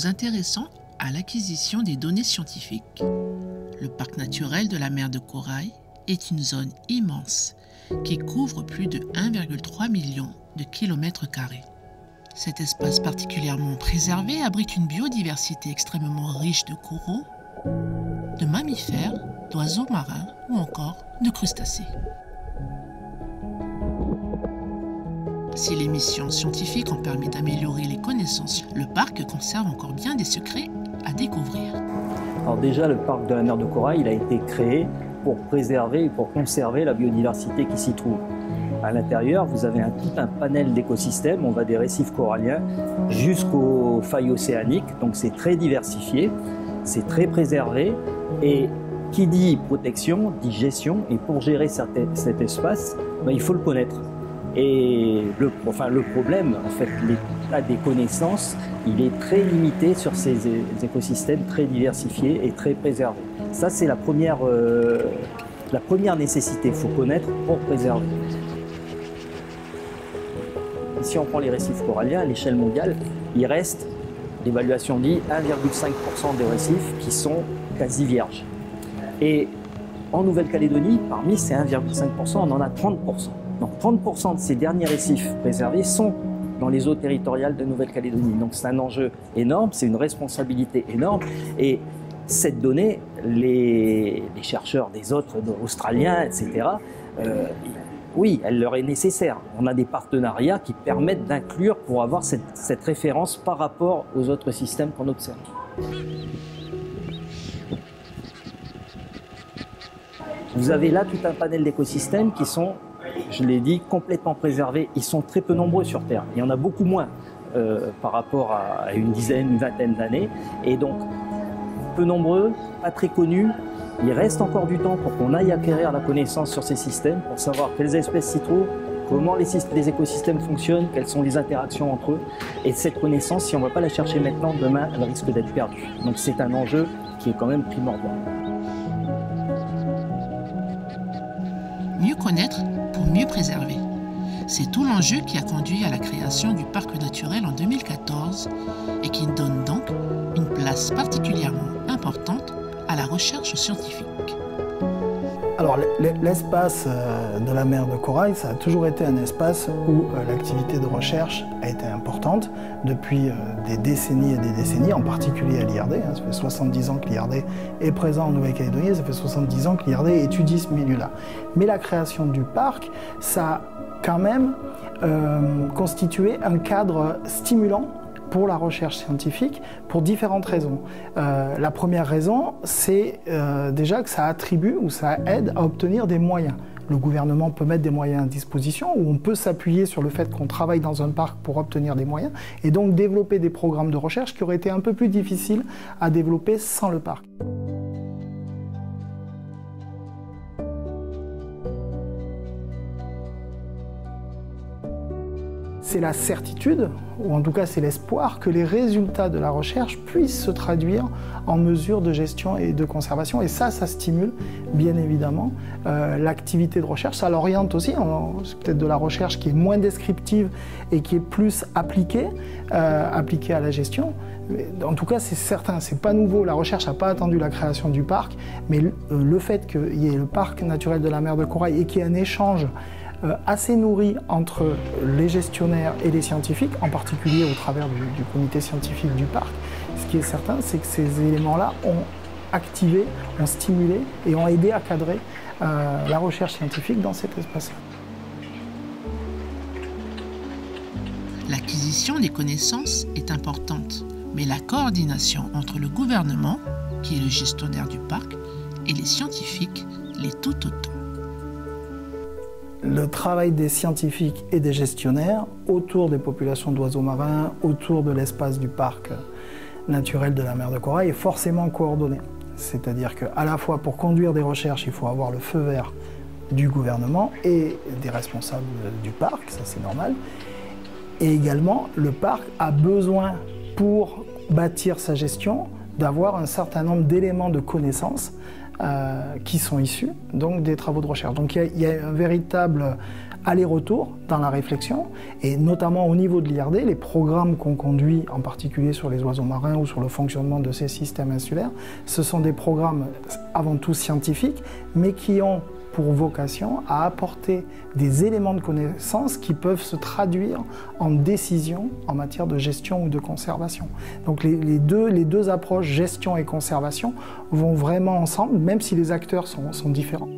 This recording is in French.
nous intéressons à l'acquisition des données scientifiques. Le parc naturel de la mer de Corail est une zone immense qui couvre plus de 1,3 million de kilomètres carrés. Cet espace particulièrement préservé abrite une biodiversité extrêmement riche de coraux, de mammifères, d'oiseaux marins ou encore de crustacés. Si les missions scientifiques ont permis d'améliorer les connaissances, le parc conserve encore bien des secrets à découvrir. Alors déjà, le parc de la mer de Corail, il a été créé pour préserver et pour conserver la biodiversité qui s'y trouve. À l'intérieur, vous avez tout un panel d'écosystèmes, on va des récifs coralliens jusqu'aux failles océaniques, donc c'est très diversifié, c'est très préservé, et qui dit protection, dit gestion, et pour gérer cet espace, il faut le connaître. Et le problème, en fait, l'état des connaissances, il est très limité sur ces écosystèmes très diversifiés et très préservés. Ça, c'est la première nécessité, il faut connaître pour préserver. Si on prend les récifs coralliens, à l'échelle mondiale, il reste, l'évaluation dit, 1,5% des récifs qui sont quasi vierges. Et en Nouvelle-Calédonie, parmi ces 1,5%, on en a 30%. Donc 30% de ces derniers récifs préservés sont dans les eaux territoriales de Nouvelle-Calédonie. Donc c'est un enjeu énorme, c'est une responsabilité énorme. Et cette donnée, les chercheurs des autres, australiens, etc., oui, elle leur est nécessaire. On a des partenariats qui permettent d'inclure pour avoir cette référence par rapport aux autres systèmes qu'on observe. Vous avez là tout un panel d'écosystèmes qui sont, je l'ai dit, complètement préservés. Ils sont très peu nombreux sur Terre. Il y en a beaucoup moins par rapport à une dizaine, une vingtaine d'années. Et donc, peu nombreux, pas très connus. Il reste encore du temps pour qu'on aille acquérir la connaissance sur ces systèmes, pour savoir quelles espèces s'y trouvent, comment les écosystèmes fonctionnent, quelles sont les interactions entre eux. Et cette connaissance, si on ne va pas la chercher maintenant, demain, elle risque d'être perdue. Donc c'est un enjeu qui est quand même primordial. Mieux connaître pour mieux préserver. C'est tout l'enjeu qui a conduit à la création du parc naturel en 2014 et qui donne donc une place particulièrement importante à la recherche scientifique. Alors l'espace de la mer de Corail, ça a toujours été un espace où l'activité de recherche a été importante depuis des décennies et des décennies, en particulier à l'IRD. Ça fait 70 ans que l'IRD est présent en Nouvelle-Calédonie, ça fait 70 ans que l'IRD étudie ce milieu-là. Mais la création du parc, ça a quand même constitué un cadre stimulant pour la recherche scientifique, pour différentes raisons. La première raison, c'est déjà que ça attribue ou ça aide à obtenir des moyens. Le gouvernement peut mettre des moyens à disposition, ou on peut s'appuyer sur le fait qu'on travaille dans un parc pour obtenir des moyens, et donc développer des programmes de recherche qui auraient été un peu plus difficiles à développer sans le parc. C'est la certitude, ou en tout cas c'est l'espoir, que les résultats de la recherche puissent se traduire en mesures de gestion et de conservation. Et ça stimule bien évidemment l'activité de recherche. Ça l'oriente aussi, c'est peut-être de la recherche qui est moins descriptive et qui est plus appliquée à la gestion. Mais en tout cas, c'est certain, c'est pas nouveau. La recherche n'a pas attendu la création du parc, mais le fait qu'il y ait le parc naturel de la mer de Corail et qu'il y ait un échange assez nourri entre les gestionnaires et les scientifiques, en particulier au travers du comité scientifique du parc. Ce qui est certain, c'est que ces éléments-là ont activé, ont stimulé et ont aidé à cadrer la recherche scientifique dans cet espace-là. L'acquisition des connaissances est importante, mais la coordination entre le gouvernement, qui est le gestionnaire du parc, et les scientifiques l'est tout autant. Le travail des scientifiques et des gestionnaires autour des populations d'oiseaux marins, autour de l'espace du parc naturel de la mer de Corail est forcément coordonné. C'est-à-dire qu'à la fois pour conduire des recherches, il faut avoir le feu vert du gouvernement et des responsables du parc, ça c'est normal. Et également, le parc a besoin, pour bâtir sa gestion, d'avoir un certain nombre d'éléments de connaissances qui sont issus donc des travaux de recherche. Donc il y a un véritable aller-retour dans la réflexion, et notamment au niveau de l'IRD, les programmes qu'on conduit, en particulier sur les oiseaux marins ou sur le fonctionnement de ces systèmes insulaires, ce sont des programmes avant tout scientifiques, mais qui ont pour vocation à apporter des éléments de connaissance qui peuvent se traduire en décisions en matière de gestion ou de conservation. Donc les deux approches, gestion et conservation, vont vraiment ensemble, même si les acteurs sont différents.